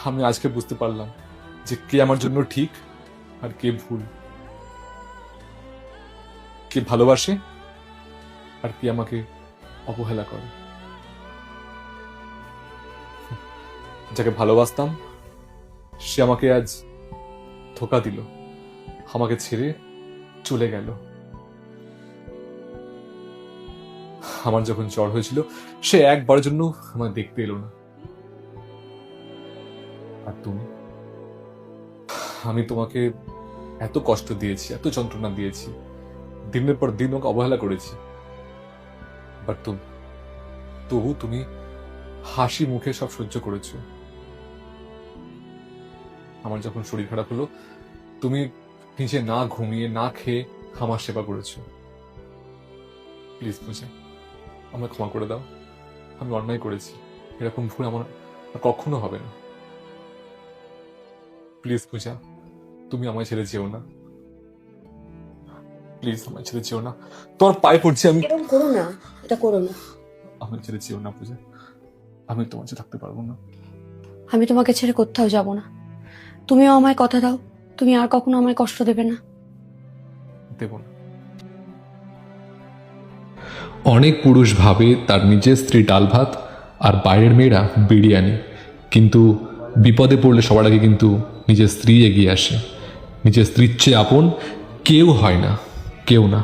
আমি আজকে বুঝতে পারলাম যে কে আমার জন্য ঠিক আর কে ভুল, কে ভালোবাসে আর কে আমাকে অবহেলা করে। যাকে ভালোবাসতাম সে আমাকে আজ ধোকা দিল, আমাকে ছেড়ে চলে গেল। আমার যখন জ্বর হয়েছিল সে একবারের জন্য আমায় দেখতে এলো না। আর তুমি, আমি তোমাকে এত কষ্ট দিয়েছি, এত যন্ত্রণা দিয়েছি, দিনের পর দিন ওকে অবহেলা করেছি, বাট তবু তুমি হাসি মুখে সব সহ্য করেছো। আমার যখন শরীর খারাপ হলো তুমি নিজে না ঘুমিয়ে না খেয়ে আমার সেবা করেছো। প্লিজ পূজা, আমায় ক্ষমা করে দাও, আমি অন্যায় করেছি, এরকম ভুল আমার আর কখনো হবে না। প্লিজ পূজা, তুমি আমায় ছেড়ে যেও না, প্লিজ আমায় ছেড়ে যেও না, তোমার পায়ে পড়ছি আমি। এরকম করো না, এটা করো না। আমায় ছেড়ে যেও না পূজা, আমি তোমার সাথে থাকতে পারবো না। আমি তোমাকে ছেড়ে কোথাও যাব না। তুমিও আমায় কথা দাও, তুমি আর কখনো আমায় কষ্ট দেবে না। দেব না। অনেক পুরুষ ভাবে তার নিজের স্ত্রী ডাল ভাত আর বাইরের মেয়েরা বিরিয়ানি, কিন্তু বিপদে পড়লে সবার আগে কিন্তু নিজের স্ত্রী এগিয়ে আসে। নিজের স্ত্রীর চেয়ে আপন কেউ হয় না, কেউ না।